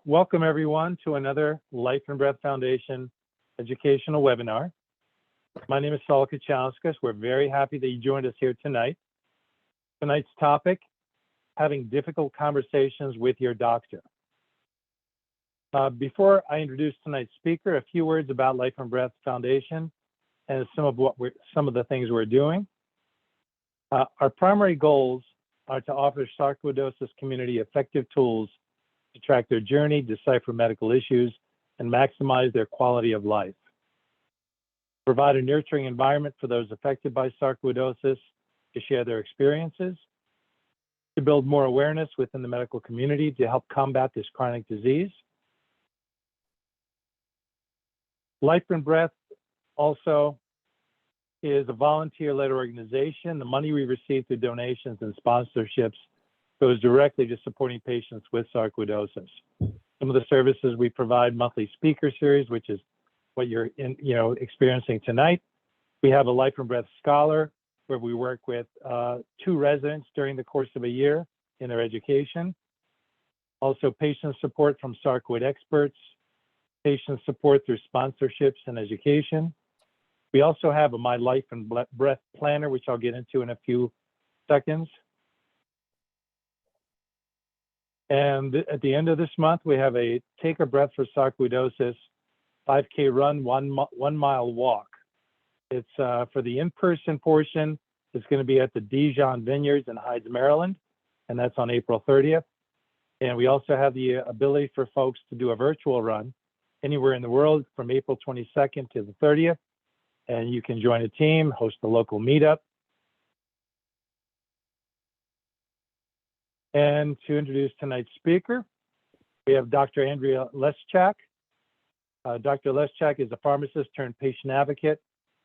Welcome everyone to another Life and Breath Foundation educational webinar. My name is Saul Kachauskas. We're very happy that you joined us here tonight. Tonight's topic, having difficult conversations with your doctor. Before I introduce tonight's speaker, a few words about Life and Breath Foundation and some of the things we're doing. Our primary goals are to offer sarcoidosis community effective tools to track their journey, decipher medical issues, and maximize their quality of life. Provide a nurturing environment for those affected by sarcoidosis to share their experiences, to build more awareness within the medical community to help combat this chronic disease. Life and Breath also is a volunteer-led organization. The money we receive through donations and sponsorships goes directly to supporting patients with sarcoidosis. Some of the services we provide: monthly speaker series, which is what you're experiencing tonight. We have a Life and Breath Scholar, where we work with 2 residents during the course of a year in their education. Also, patient support from sarcoid experts, patient support through sponsorships and education. We also have a My Life and Breath Planner, which I'll get into in a few seconds. And at the end of this month, we have a Take a Breath for Sarcoidosis 5K run, 1 mile walk. It's for the in-person portion. It's going to be at the Dijon Vineyards in Heights, Maryland, and that's on April 30th. And we also have the ability for folks to do a virtual run anywhere in the world from April 22nd to the 30th. And you can join a team, host a local meetup. And to introduce tonight's speaker, we have Dr. Andrea Leschak. Dr. Leschak is a pharmacist turned patient advocate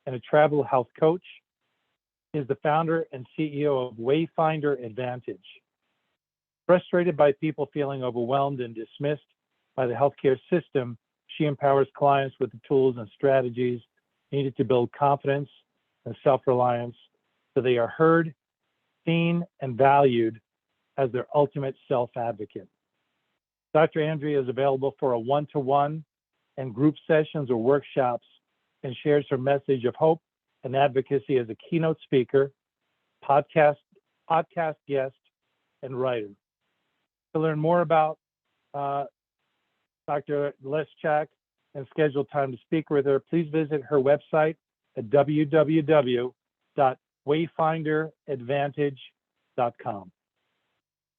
and a travel health coach. He is the founder and CEO of Wayfinder Advantage. Frustrated by people feeling overwhelmed and dismissed by the healthcare system, she empowers clients with the tools and strategies needed to build confidence and self-reliance so they are heard, seen, and valued as their ultimate self-advocate. Dr. Andrea is available for a one-to-one and group sessions or workshops and shares her message of hope and advocacy as a keynote speaker, podcast guest, and writer. To learn more about Dr. Leschak and schedule time to speak with her, please visit her website at www.wayfinderadvantage.com.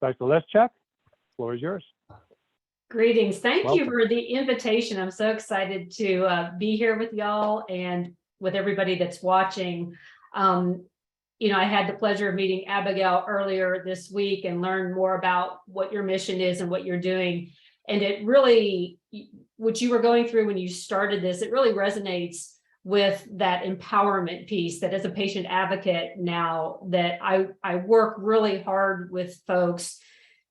Dr. Leschak, the floor is yours. Greetings. Thank Welcome. you for the invitation. I'm so excited to be here with y'all and with everybody that's watching. I had the pleasure of meeting Abigail earlier this week and learned more about what your mission is and what you're doing. And it really, what you were going through when you started this, it really resonates with that empowerment piece that as a patient advocate now that I work really hard with folks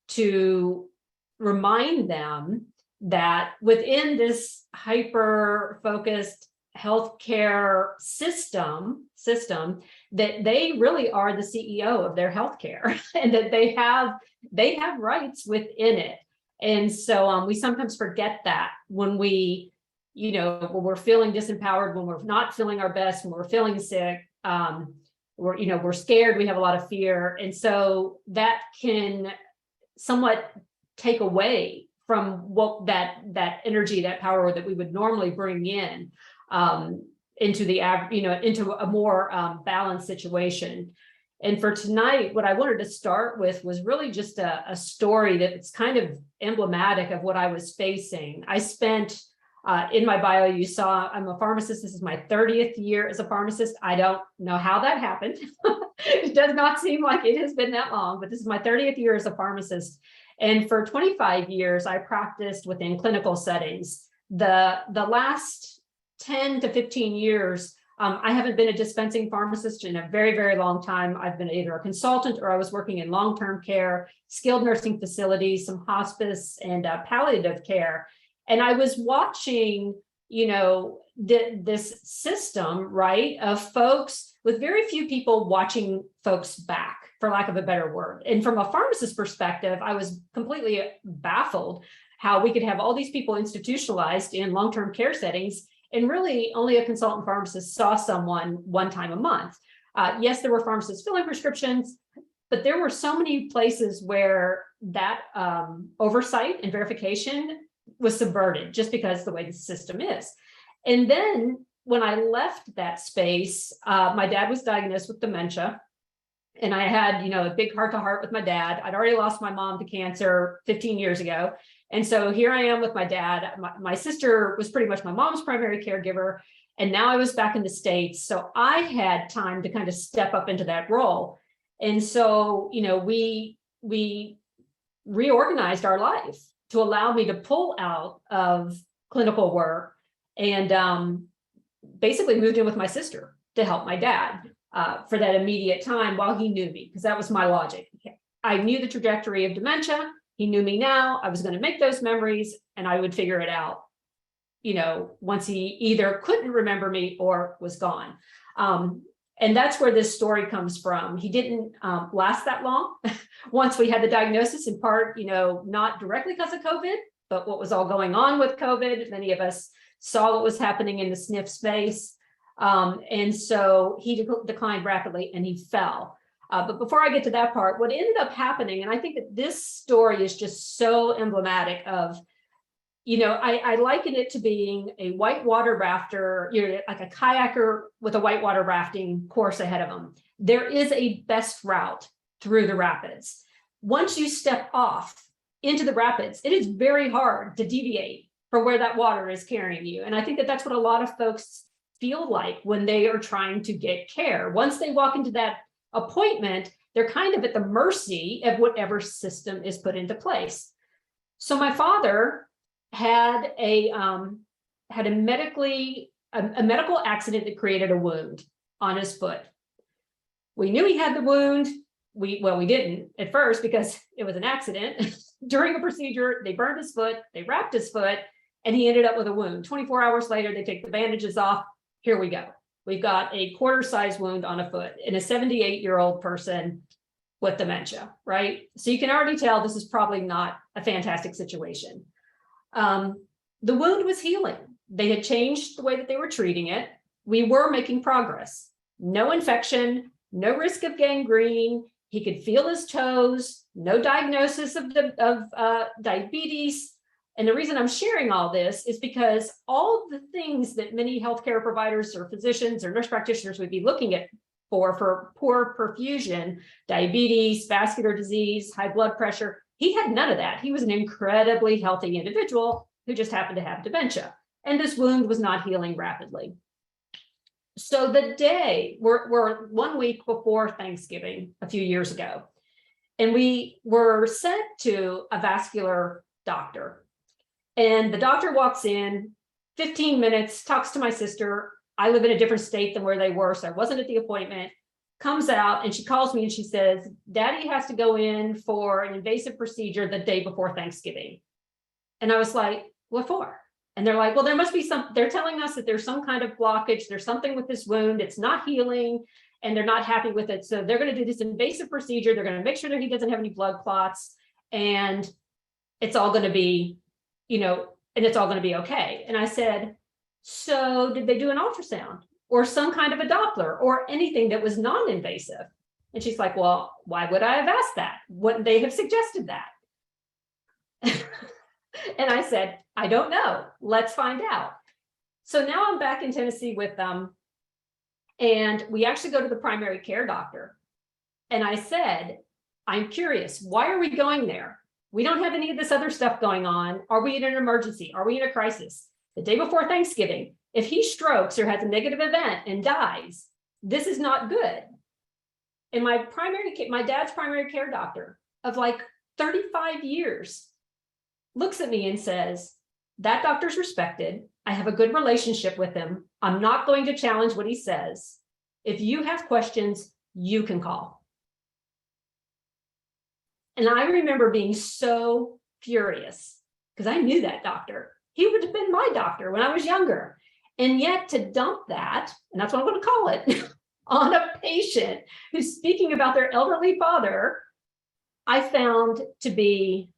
to remind them that within this hyper-focused healthcare system that they really are the CEO of their healthcare and that they have rights within it. And so we sometimes forget that when when we're feeling disempowered, when we're not feeling our best, when we're feeling sick, we're scared, we have a lot of fear. And so that can somewhat take away from what that energy, that power that we would normally bring in into a more balanced situation. And for tonight, what I wanted to start with was really just a story that's kind of emblematic of what I was facing. I spent, in my bio, you saw I'm a pharmacist. This is my 30th year as a pharmacist. I don't know how that happened. It does not seem like it has been that long, but this is my 30th year as a pharmacist. And for 25 years, I practiced within clinical settings. The last 10 to 15 years, I haven't been a dispensing pharmacist in a very, very long time. I've been either a consultant or I was working in long-term care, skilled nursing facilities, some hospice and palliative care. And I was watching, this system, right, of folks with very few people watching folks back, for lack of a better word. And from a pharmacist perspective, I was completely baffled how we could have all these people institutionalized in long-term care settings, and really only a consultant pharmacist saw someone one time a month. Yes, there were pharmacists filling prescriptions, but there were so many places where that oversight and verification was subverted just because of the way the system is. And then when I left that space, my dad was diagnosed with dementia. And I had, a big heart-to-heart with my dad. I'd already lost my mom to cancer 15 years ago. And so here I am with my dad. My sister was pretty much my mom's primary caregiver. And now I was back in the States. So I had time to kind of step up into that role. And so, we reorganized our life to allow me to pull out of clinical work and basically moved in with my sister to help my dad for that immediate time while he knew me, because that was my logic. I knew the trajectory of dementia. He knew me now. I was going to make those memories and I would figure it out, once he either couldn't remember me or was gone. And that's where this story comes from. He didn't last that long. Once we had the diagnosis, in part, not directly because of COVID, but what was all going on with COVID. Many of us saw what was happening in the SNF space. And so he declined rapidly and he fell. But before I get to that part, what ended up happening, and I think that this story is just so emblematic of, I liken it to being a whitewater rafter, like a kayaker with a whitewater rafting course ahead of them. There is a best route through the rapids. Once you step off into the rapids, it is very hard to deviate from where that water is carrying you. And I think that that's what a lot of folks feel like when they are trying to get care. Once they walk into that appointment, they're kind of at the mercy of whatever system is put into place. So my father had a medical accident that created a wound on his foot. We knew he had the wound. We didn't at first because it was an accident. During a procedure, they burned his foot, they wrapped his foot, and he ended up with a wound. 24 hours later, they take the bandages off. Here we go. We've got a quarter-size wound on a foot in a 78-year-old person with dementia, right? So you can already tell this is probably not a fantastic situation. The wound was healing. They had changed the way that they were treating it. We were making progress. No infection, no risk of gangrene. He could feel his toes, no diagnosis of diabetes. And the reason I'm sharing all this is because all the things that many healthcare providers or physicians or nurse practitioners would be looking at for poor perfusion, diabetes, vascular disease, high blood pressure, he had none of that. He was an incredibly healthy individual who just happened to have dementia. And this wound was not healing rapidly. So the day, we're 1 week before Thanksgiving a few years ago, and we were sent to a vascular doctor. And the doctor walks in, 15 minutes, talks to my sister. I live in a different state than where they were, so I wasn't at the appointment. Comes out and she calls me and she says, Daddy has to go in for an invasive procedure the day before Thanksgiving. And I was like, what for? And they're like, well, there must be they're telling us that there's some kind of blockage. There's something with this wound. It's not healing and they're not happy with it. So they're going to do this invasive procedure. They're going to make sure that he doesn't have any blood clots and it's all going to be, and it's all going to be okay. And I said, so did they do an ultrasound or some kind of a Doppler or anything that was non-invasive? And she's like, well, why would I have asked that? Wouldn't they have suggested that? And I said, I don't know. Let's find out. So now I'm back in Tennessee with them. And we actually go to the primary care doctor. And I said, I'm curious, why are we going there? We don't have any of this other stuff going on. Are we in an emergency? Are we in a crisis? The day before Thanksgiving, if he strokes or has a negative event and dies, this is not good. And my dad's primary care doctor of like 35 years looks at me and says, that doctor's respected. I have a good relationship with him. I'm not going to challenge what he says. If you have questions, you can call. And I remember being so furious because I knew that doctor. He would have been my doctor when I was younger. And yet to dump that, and that's what I'm going to call it, on a patient who's speaking about their elderly father, I found to be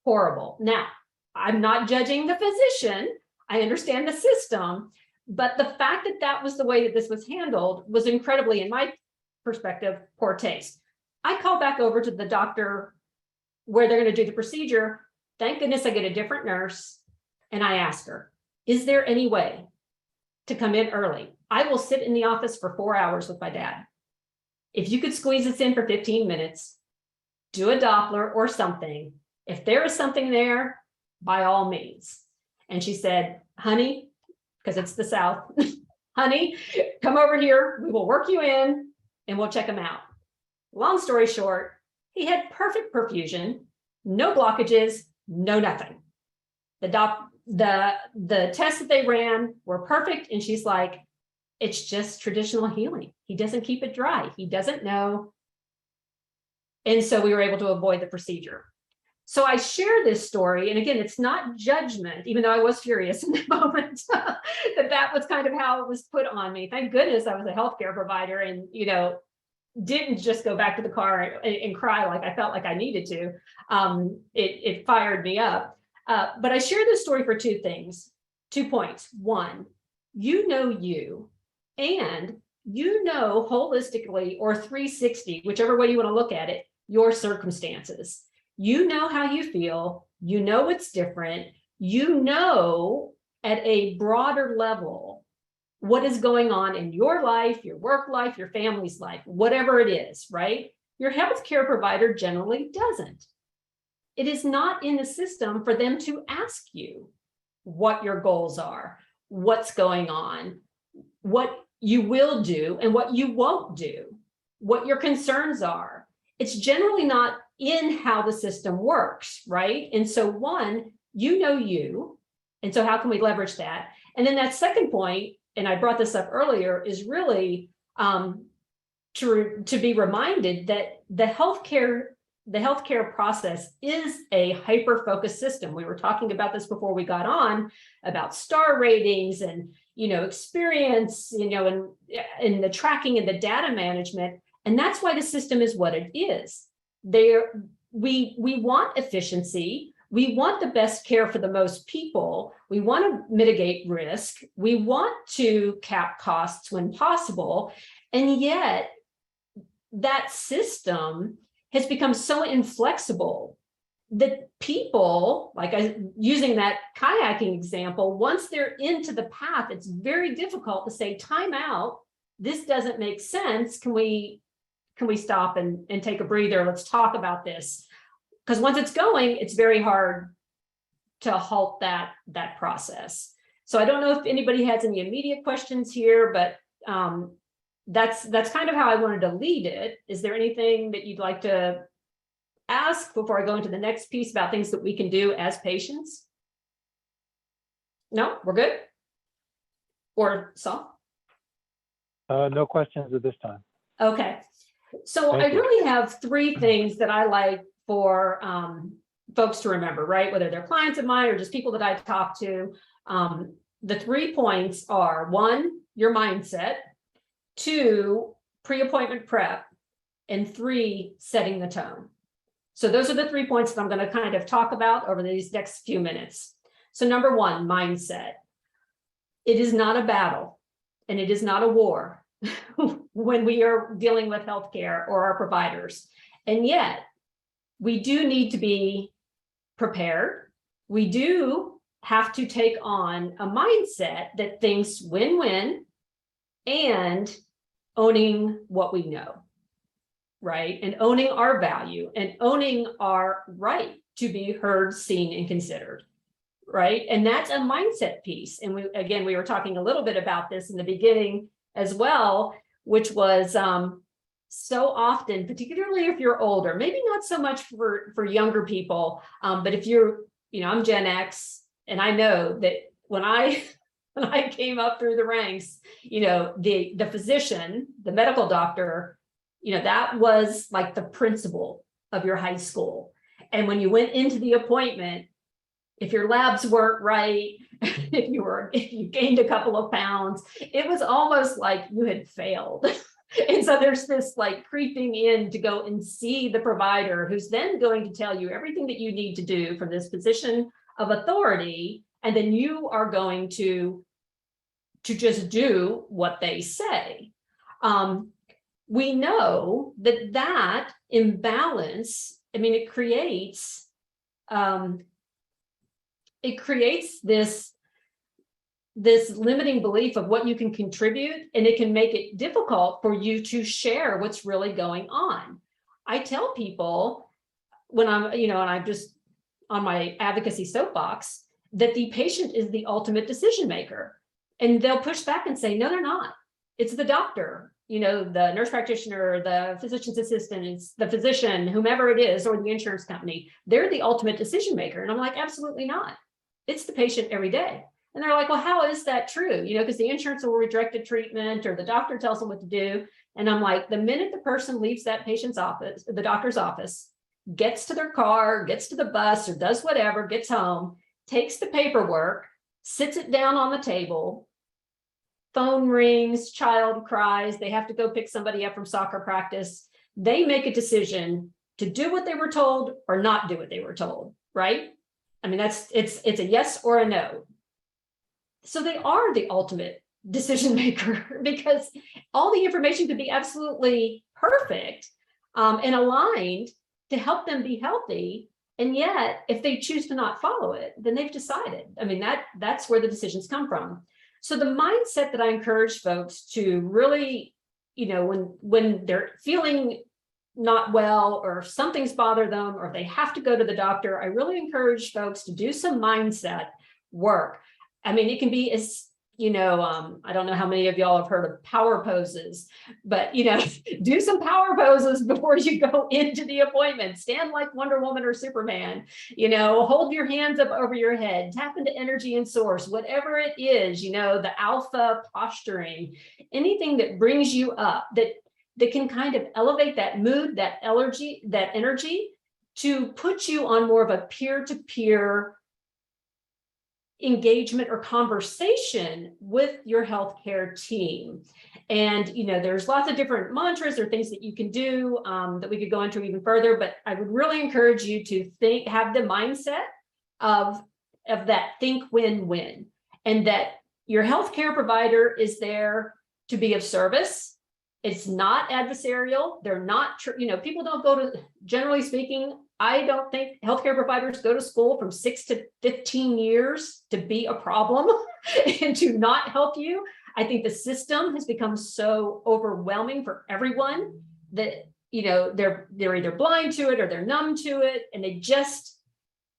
horrible. Now, I'm not judging the physician. I understand the system, but the fact that that was the way that this was handled was incredibly, in my perspective, poor taste. I call back over to the doctor where they're going to do the procedure. Thank goodness I get a different nurse. And I asked her, is there any way to come in early? I will sit in the office for 4 hours with my dad. If you could squeeze us in for 15 minutes, do a Doppler or something. If there is something there, by all means. And she said, honey, because it's the South, honey, come over here. We will work you in and we'll check him out. Long story short, he had perfect perfusion, no blockages, no nothing. The tests that they ran were perfect. And she's like, it's just traditional healing. He doesn't keep it dry. He doesn't know. And so we were able to avoid the procedure. So I share this story. And again, it's not judgment, even though I was furious in the moment that was kind of how it was put on me. Thank goodness I was a healthcare provider and, didn't just go back to the car and cry like I felt like I needed to. It fired me up. But I share this story for 2 things, 2 points. One, you, and holistically or 360, whichever way you want to look at it, your circumstances. You know how you feel, it's different, at a broader level what is going on in your life, your work life, your family's life, whatever it is, right? Your healthcare provider generally doesn't. It is not in the system for them to ask you what your goals are, what's going on, what you will do and what you won't do, what your concerns are. It's generally not in how the system works, right? And so one, you, and so how can we leverage that? And then that second point, and I brought this up earlier, is really to be reminded that the healthcare process is a hyper-focused system. We were talking about this before we got on, about star ratings and experience, and the tracking and the data management. And that's why the system is what it is. We want efficiency. We want the best care for the most people. We want to mitigate risk. We want to cap costs when possible. And yet that system has become so inflexible that people, using that kayaking example, once they're into the path, it's very difficult to say, time out, this doesn't make sense. Can we stop and take a breather? Let's talk about this. Because once it's going, it's very hard to halt that process. So I don't know if anybody has any immediate questions here, but that's kind of how I wanted to lead it. Is there anything that you'd like to ask before I go into the next piece about things that we can do as patients? No, we're good? Or Saul? No questions at this time. Okay. So Thank I you. really have 3 things that I like for folks to remember, right? Whether they're clients of mine or just people that I talk to. The 3 points are: 1, your mindset; 2, pre-appointment prep; and 3, setting the tone. So those are the 3 points that I'm going to kind of talk about over these next few minutes. So number 1, mindset. It is not a battle and it is not a war when we are dealing with healthcare or our providers. And yet we do need to be prepared. We do have to take on a mindset that thinks win-win and owning what we know, right? And owning our value and owning our right to be heard, seen, and considered, right? And that's a mindset piece. And we were talking a little bit about this in the beginning as well, which was so often, particularly if you're older, maybe not so much for younger people, but if you're, I'm Gen X, and I know that when I came up through the ranks, the physician, the medical doctor, that was like the principal of your high school. And when you went into the appointment, if your labs weren't right, if you gained a couple of pounds, it was almost like you had failed. And so there's this creeping in to go and see the provider who's then going to tell you everything that you need to do from this position of authority, and then you are going to just do what they say. We know that imbalance, I mean, it creates this limiting belief of what you can contribute, and it can make it difficult for you to share what's really going on. I tell people when I'm, and I'm just on my advocacy soapbox, that the patient is the ultimate decision maker. And they'll push back and say, no, they're not. It's the doctor, the nurse practitioner, the physician's assistant, it's the physician, whomever it is, or the insurance company. They're the ultimate decision maker. And I'm like, absolutely not. It's the patient every day. And they're like, well, how is that true? Because the insurance will redirect a treatment, or the doctor tells them what to do. And I'm like, the minute the person leaves that patient's office, the doctor's office, gets to their car, gets to the bus, or does whatever, gets home, takes the paperwork, sits it down on the table, phone rings, child cries, they have to go pick somebody up from soccer practice. They make a decision to do what they were told or not do what they were told, right? I mean, it's a yes or a no. So they are the ultimate decision maker, because all the information could be absolutely perfect and aligned to help them be healthy. And yet, if they choose to not follow it, then they've decided. I mean, that's where the decisions come from. So the mindset that I encourage folks to really, when they're feeling not well, or something's bothered them, or they have to go to the doctor, I really encourage folks to do some mindset work. I mean, it can be as, I don't know how many of y'all have heard of power poses, but, do some power poses before you go into the appointment. Stand like Wonder Woman or Superman, hold your hands up over your head, tap into energy and source, whatever it is, the alpha posturing, anything that brings you up, that can kind of elevate that mood, that energy to put you on more of a peer-to-peer engagement or conversation with your healthcare team. And, there's lots of different mantras or things that you can do that we could go into even further, but I would really encourage you to have the mindset of that think win-win, and that your healthcare provider is there to be of service. It's not adversarial. They're not, people don't go to, generally speaking, I don't think healthcare providers go to school from 6 to 15 years to be a problem and to not help you. I think the system has become so overwhelming for everyone that, they're either blind to it or they're numb to it. And they just,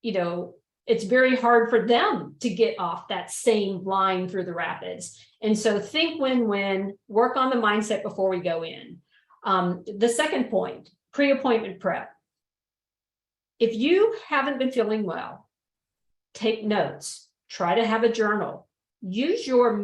it's very hard for them to get off that same line through the rapids. And so think win-win, work on the mindset before we go in. The second point, pre-appointment prep. If you haven't been feeling well, take notes, try to have a journal, use your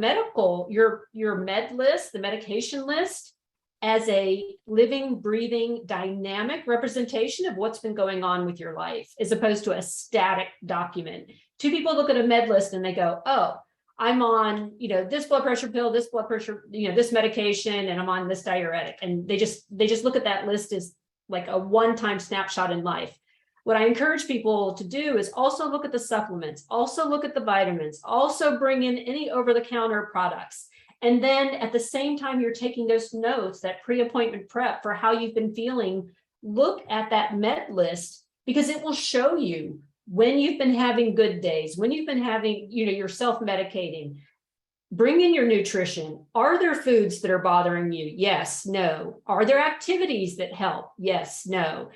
your med list, the medication list, as a living, breathing, dynamic representation of what's been going on with your life, as opposed to a static document. Two people look at a med list and they go, oh, I'm on, this blood pressure pill, this blood pressure, this medication, and I'm on this diuretic. And they just look at that list as like a one-time snapshot in life. What I encourage people to do is also look at the supplements, also look at the vitamins, also bring in any over-the-counter products. And then at the same time you're taking those notes, that pre-appointment prep for how you've been feeling, look at that med list, because it will show you when you've been having good days, when you've been having, you're self-medicating. Bring in your nutrition. Are there foods that are bothering you? Yes, no. Are there activities that help? Yes, no.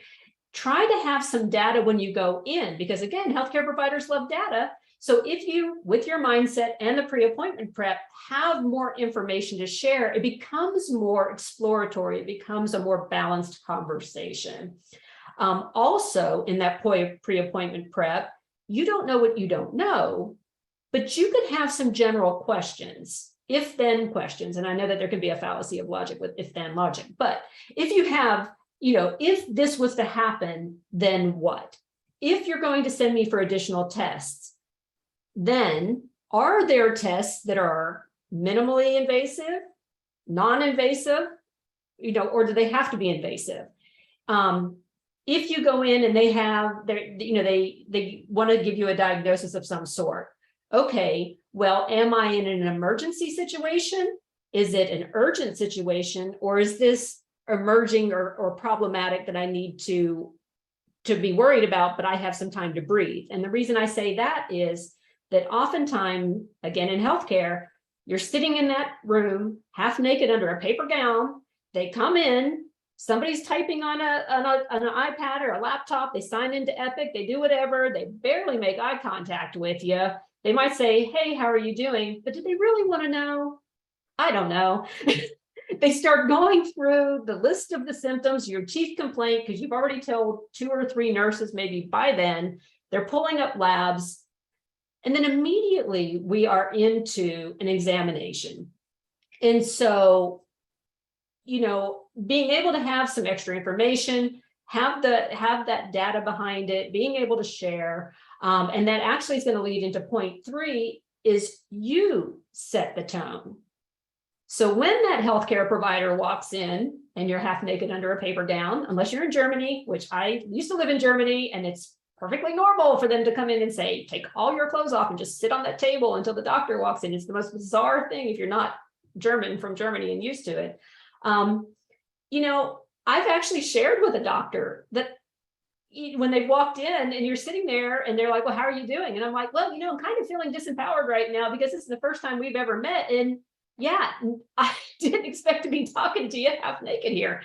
Try to have some data when you go in, because again, healthcare providers love data. So if you, with your mindset and the pre-appointment prep, have more information to share, it becomes more exploratory. It becomes a more balanced conversation. Also, in that pre-appointment prep, you don't know what you don't know, but you could have some general questions, if-then questions. And I know that there can be a fallacy of logic with if-then logic, but if you have, if this was to happen, then what? If you're going to send me for additional tests, then are there tests that are minimally invasive, non-invasive, or do they have to be invasive? if you go in and they have their, they want to give you a diagnosis of some sort. Okay, well, am I in an emergency situation? Is it an urgent situation? Or is this emerging or problematic that I need to be worried about, but I have some time to breathe? And the reason I say that is that oftentimes, again, in healthcare, you're sitting in that room half naked under a paper gown. They come in, somebody's typing on an iPad or a laptop, they sign into Epic, they do whatever, they barely make eye contact with you. They might say, hey, how are you doing? But do they really want to know? I don't know. They start going through the list of the symptoms, your chief complaint, because you've already told 2 or 3 nurses maybe by then. They're pulling up labs. And then immediately we are into an examination. And so, being able to have some extra information, have that data behind it, being able to share, and that actually is going to lead into point 3 is you set the tone. So when that healthcare provider walks in and you're half naked under a paper gown, unless you're in Germany, which I used to live in Germany, and it's perfectly normal for them to come in and say, take all your clothes off and just sit on that table until the doctor walks in. It's the most bizarre thing if you're not German from Germany and used to it. I've actually shared with a doctor that when they walked in and you're sitting there and they're like, well, how are you doing? And I'm like, well, I'm kind of feeling disempowered right now because this is the first time we've ever met. And yeah, I didn't expect to be talking to you half naked here.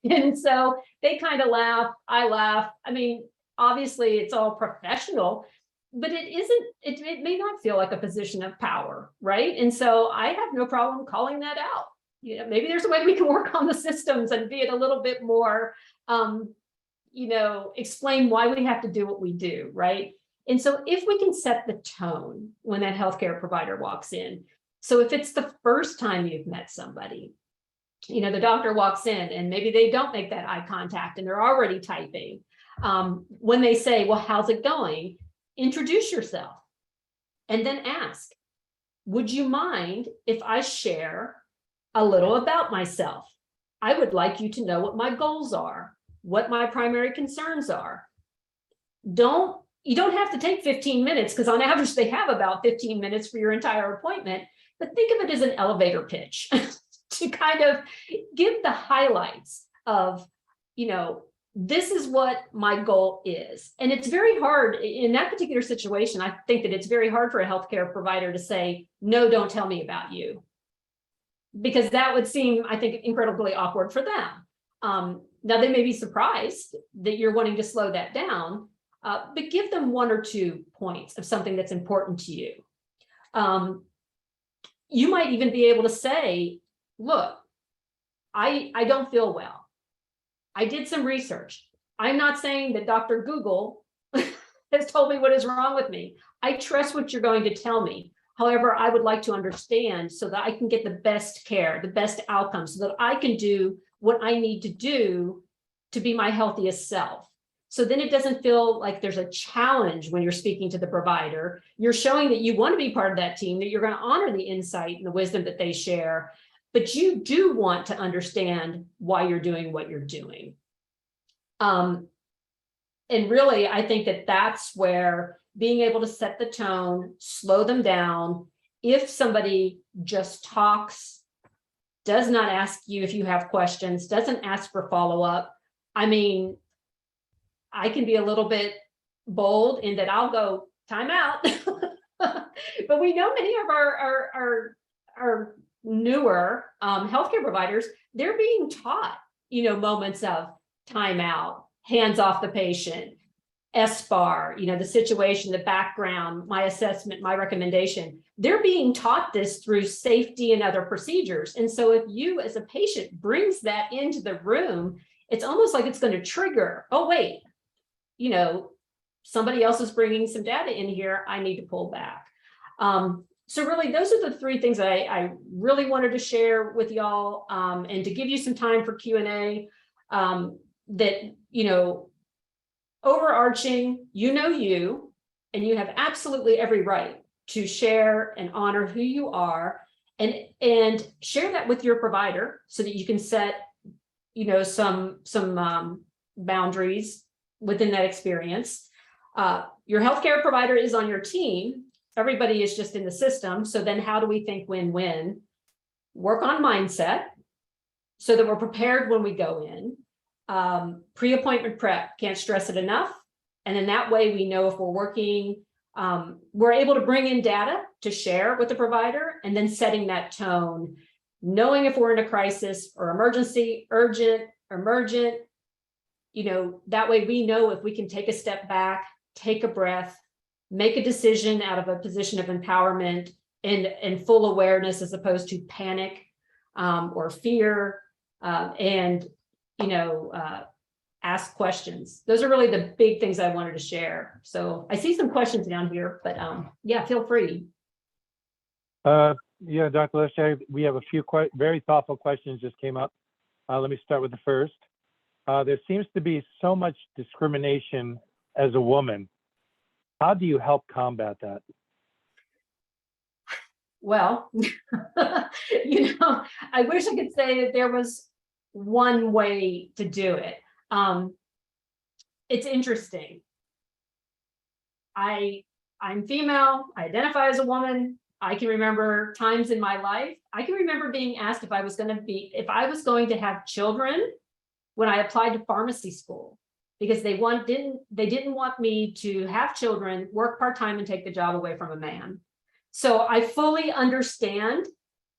And so they kind of laugh, I laugh. I mean, obviously it's all professional, but it may not feel like a position of power, right? And so I have no problem calling that out. Maybe there's a way we can work on the systems and be it a little bit more, explain why we have to do what we do, right? And so if we can set the tone when that healthcare provider walks in, so if it's the first time you've met somebody, the doctor walks in and maybe they don't make that eye contact and they're already typing. When they say, well, how's it going? Introduce yourself and then ask, would you mind if I share a little about myself? I would like you to know what my goals are, what my primary concerns are. You don't have to take 15 minutes because on average they have about 15 minutes for your entire appointment, but think of it as an elevator pitch to kind of give the highlights of, this is what my goal is. And it's very hard in that particular situation. I think that it's very hard for a healthcare provider to say, no, don't tell me about you, because that would seem, I think, incredibly awkward for them. Now they may be surprised that you're wanting to slow that down, but give them 1 or 2 points of something that's important to you. You might even be able to say, look, I don't feel well. I did some research. I'm not saying that Dr. Google has told me what is wrong with me. I trust what you're going to tell me. However, I would like to understand so that I can get the best care, the best outcomes, so that I can do what I need to do to be my healthiest self. So then it doesn't feel like there's a challenge when you're speaking to the provider. You're showing that you want to be part of that team, that you're going to honor the insight and the wisdom that they share, but you do want to understand why you're doing what you're doing. And really, I think that that's where being able to set the tone, slow them down. If somebody just talks, does not ask you if you have questions, doesn't ask for follow-up. I mean, I can be a little bit bold in that I'll go time out. But we know many of our newer healthcare providers, they're being taught, moments of timeout, hands off the patient, SBAR, the situation, the background, my assessment, my recommendation. They're being taught this through safety and other procedures. And so if you as a patient brings that into the room, it's almost like it's going to trigger, oh, wait, somebody else is bringing some data in here. I need to pull back. So really, those are the 3 things that I really wanted to share with y'all, and to give you some time for Q&A, that, overarching, you, and you have absolutely every right to share and honor who you are, and share that with your provider so that you can set, some boundaries within that experience. Your healthcare provider is on your team. Everybody is just in the system. So then how do we think win-win? Work on mindset so that we're prepared when we go in. Pre-appointment prep, can't stress it enough. And then that way we know if we're working, we're able to bring in data to share with the provider, and then setting that tone, knowing if we're in a crisis or emergency, urgent, emergent, that way we know if we can take a step back, take a breath, make a decision out of a position of empowerment and full awareness, as opposed to panic or fear, and ask questions. Those are really the big things I wanted to share. So I see some questions down here, but yeah, feel free. Yeah, Dr. Leschak, we have a few very thoughtful questions just came up. Let me start with the first. There seems to be so much discrimination as a woman. How do you help combat that? Well, I wish I could say that there was one way to do it. It's interesting. I'm female, I identify as a woman. I can remember times in my life. I can remember being asked if I was going to have children when I applied to pharmacy school, because they didn't want me to have children, work part-time, and take the job away from a man. So I fully understand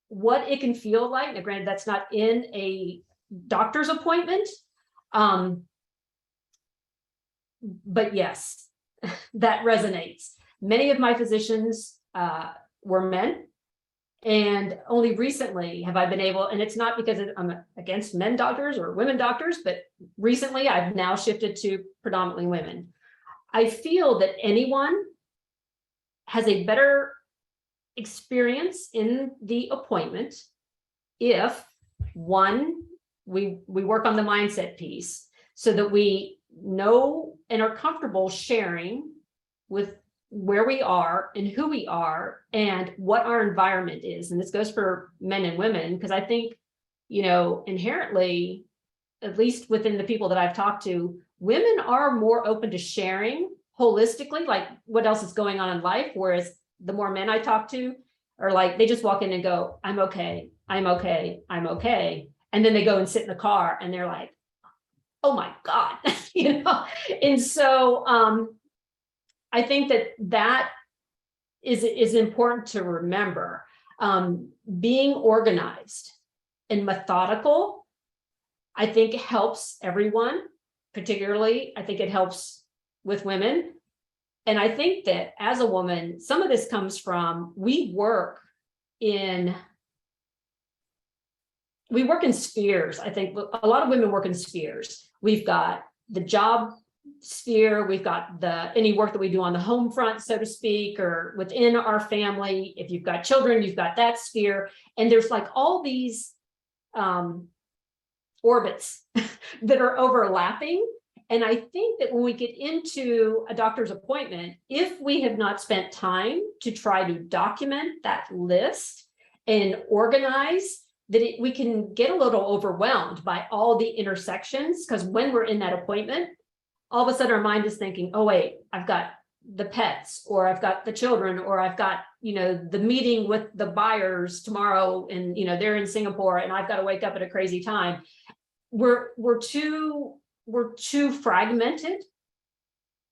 what it can feel like. Now, granted, that's not in a doctor's appointment. But yes, that resonates. Many of my physicians were men, and only recently have I been able, and it's not because I'm against men doctors or women doctors, but recently I've now shifted to predominantly women. I feel that anyone has a better experience in the appointment if, one, we work on the mindset piece so that we know and are comfortable sharing with where we are and who we are and what our environment is. And this goes for men and women, because I think, inherently, at least within the people that I've talked to, women are more open to sharing holistically, like what else is going on in life. Whereas the more men I talk to are like, they just walk in and go, I'm okay, I'm okay, I'm okay. And then they go and sit in the car and they're like, oh my God, And so I think that is important to remember. Being organized and methodical, I think helps everyone, particularly I think it helps with women. And I think that as a woman, some of this comes from, we work in spheres. I think a lot of women work in spheres. We've got the job sphere, we've got any work that we do on the home front, so to speak, or within our family. If you've got children, you've got that sphere. And there's like all these orbits that are overlapping. And I think that when we get into a doctor's appointment, if we have not spent time to try to document that list and organize, that we can get a little overwhelmed by all the intersections. Because when we're in that appointment, all of a sudden our mind is thinking, oh wait, I've got the pets, or I've got the children, or I've got, the meeting with the buyers tomorrow, and they're in Singapore and I've got to wake up at a crazy time. We're too fragmented.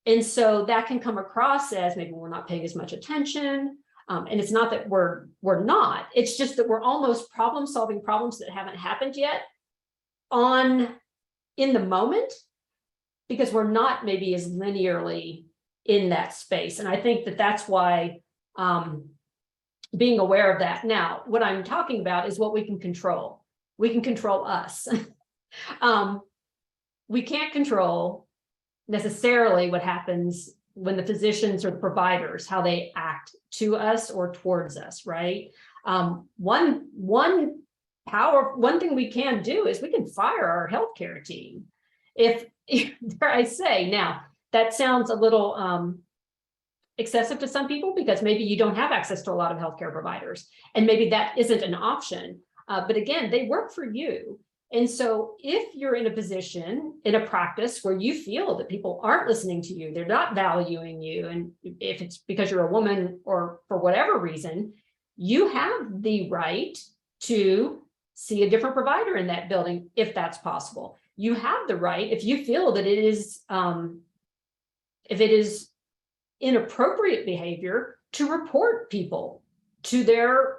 And so that can come across as maybe we're not paying as much attention. And it's not that we're not, it's just that we're almost solving problems that haven't happened yet in the moment, because we're not maybe as linearly in that space. And I think that that's why being aware of that. Now, what I'm talking about is what we can control. We can control us. We can't control necessarily what happens when the physicians or the providers, how they act to us or towards us, right? One thing we can do is we can fire our healthcare team. If dare I say, now that sounds a little excessive to some people, because maybe you don't have access to a lot of healthcare providers, and maybe that isn't an option. But again, they work for you. And so if you're in a position, in a practice where you feel that people aren't listening to you, they're not valuing you, and if it's because you're a woman or for whatever reason, you have the right to see a different provider in that building, if that's possible. You have the right, if you feel that if it is inappropriate behavior, to report people to their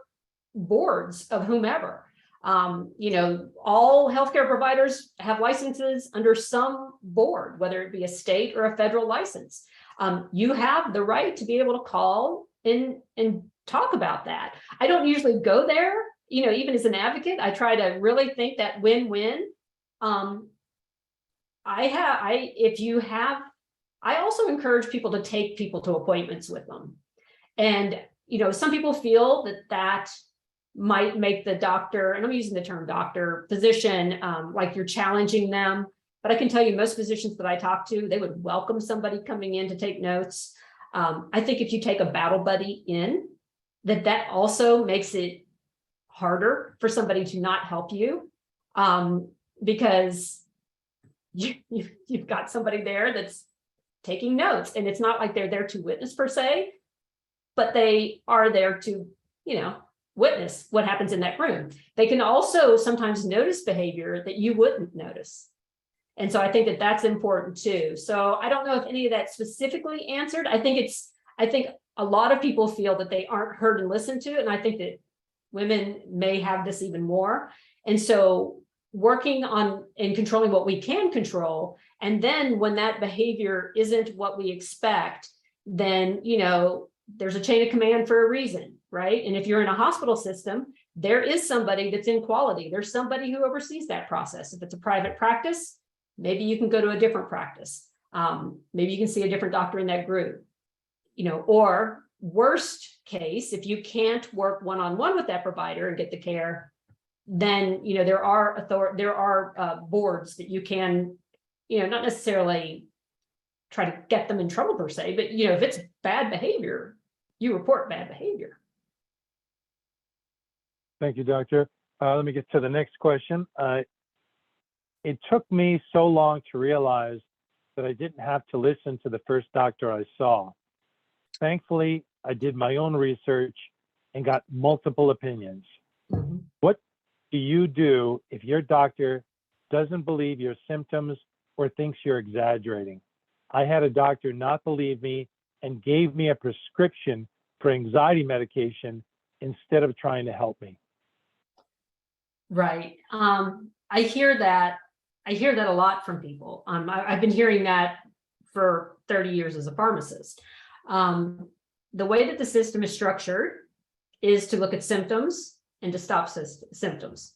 boards of whomever. All healthcare providers have licenses under some board, whether it be a state or a federal license. You have the right to be able to call and talk about that. I don't usually go there, even as an advocate. I try to really think that win-win. I also encourage people to take people to appointments with them. And, some people feel that might make the doctor, and I'm using the term doctor, physician, like you're challenging them. But I can tell you, most physicians that I talk to, they would welcome somebody coming in to take notes. I think if you take a battle buddy in, that also makes it harder for somebody to not help you, because you've got somebody there that's taking notes, and it's not like they're there to witness per se, but they are there to, witness what happens in that room. They can also sometimes notice behavior that you wouldn't notice. And so I think that that's important too. So I don't know if any of that specifically answered. I think a lot of people feel that they aren't heard and listened to, and I think that women may have this even more. And so working on and controlling what we can control, and then when that behavior isn't what we expect, then there's a chain of command for a reason, right? And if you're in a hospital system, there is somebody that's in quality. There's somebody who oversees that process. If it's a private practice, maybe you can go to a different practice. Maybe you can see a different doctor in that group, or worst case, if you can't work one-on-one with that provider and get the care, then, there are boards that you can, not necessarily try to get them in trouble per se, but, if it's bad behavior, you report bad behavior. Thank you, Doctor. Let me get to the next question. It took me so long to realize that I didn't have to listen to the first doctor I saw. Thankfully, I did my own research and got multiple opinions. Mm-hmm. What do you do if your doctor doesn't believe your symptoms or thinks you're exaggerating? I had a doctor not believe me and gave me a prescription for anxiety medication instead of trying to help me. Right. I hear that a lot from people. I've been hearing that for 30 years as a pharmacist. The way that the system is structured is to look at symptoms and to stop symptoms,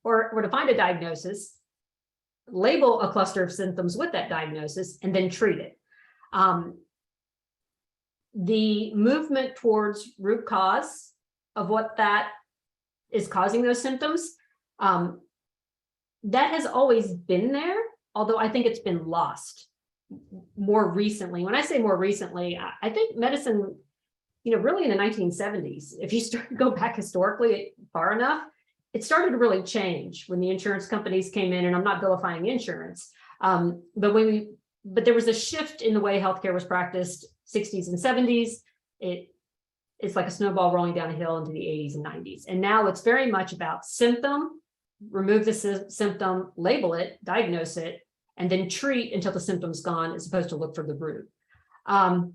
or to find a diagnosis, label a cluster of symptoms with that diagnosis, and then treat it. The movement towards root cause of what that is causing those symptoms, that has always been there, although I think it's been lost more recently. When I say more recently, I think medicine, really in the 1970s, if you go back historically far enough, it started to really change when the insurance companies came in, and I'm not vilifying insurance, but there was a shift in the way healthcare was practiced, 60s and 70s. It's like a snowball rolling down a hill into the 80s and 90s. And now it's very much about symptom, remove the symptom, label it, diagnose it, and then treat until the symptom's gone, as opposed to look for the root. What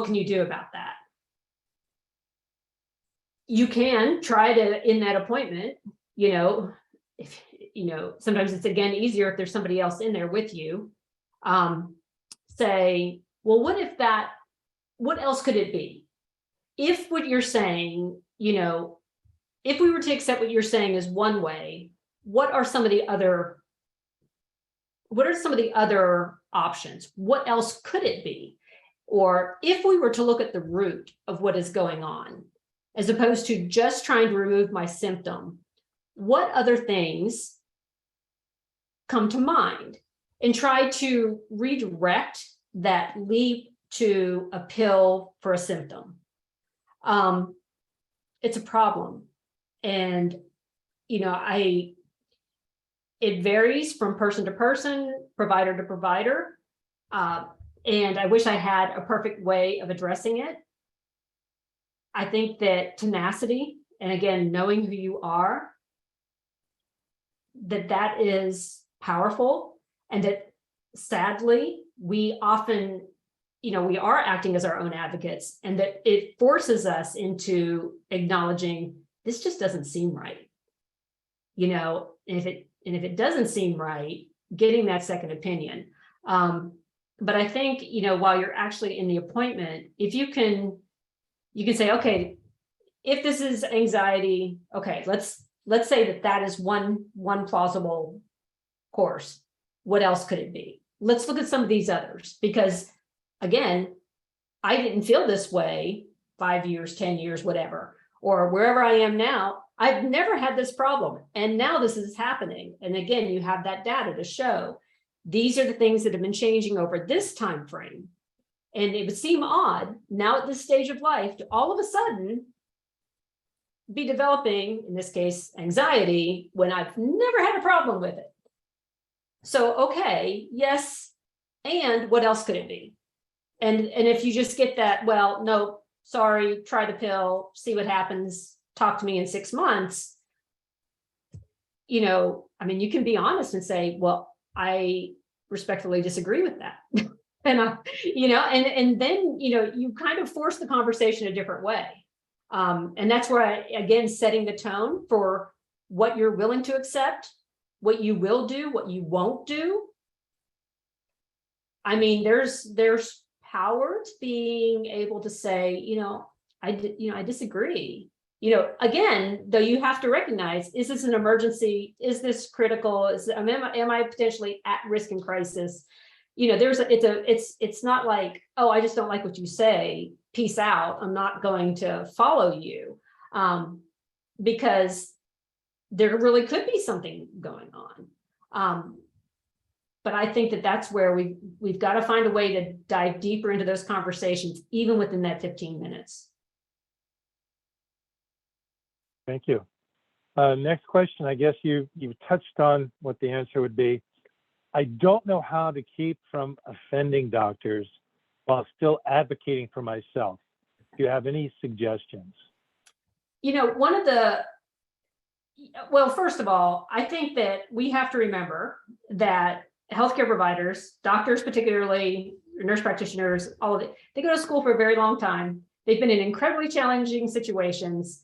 can you do about that? You can try to, in that appointment, if sometimes it's again easier if there's somebody else in there with you, say, well, what else could it be? If what you're saying, if we were to accept what you're saying is one way, what are some of the other options? What else could it be? Or if we were to look at the root of what is going on, as opposed to just trying to remove my symptom, what other things come to mind? And try to redirect that leap to a pill for a symptom. It's a problem. And, it varies from person to person, provider to provider. And I wish I had a perfect way of addressing it. I think that tenacity, and again, knowing who you are, that is powerful, and that sadly, we often, we are acting as our own advocates, and that it forces us into acknowledging this just doesn't seem right. And if it doesn't seem right, getting that second opinion. But I think, while you're actually in the appointment, if you can say, okay, if this is anxiety, okay, let's say that is one plausible course. What else could it be? Let's look at some of these others, because again, I didn't feel this way 5 years, 10 years, whatever, or wherever I am now. I've never had this problem, and now this is happening. And again, you have that data to show these are the things that have been changing over this time frame. And it would seem odd now at this stage of life to all of a sudden be developing, in this case, anxiety, when I've never had a problem with it. So, okay, yes, and what else could it be? And if you just get that, well, no, sorry, try the pill, see what happens, talk to me in 6 months, you can be honest and say, well, I respectfully disagree with that. And then, you kind of force the conversation a different way. And that's where again, setting the tone for what you're willing to accept, what you will do, what you won't do. There's power to being able to say, I disagree. Again, though, you have to recognize, is this an emergency? Is this critical? Am I potentially at risk in crisis? It's not like, oh, I just don't like what you say. Peace out. I'm not going to follow you, because there really could be something going on. But I think that's where we've got to find a way to dive deeper into those conversations, even within that 15 minutes. Thank you. Next question, I guess you touched on what the answer would be. I don't know how to keep from offending doctors while still advocating for myself. Do you have any suggestions? Well, first of all, I think that we have to remember that healthcare providers, doctors particularly, nurse practitioners, all of it, they go to school for a very long time. They've been in incredibly challenging situations.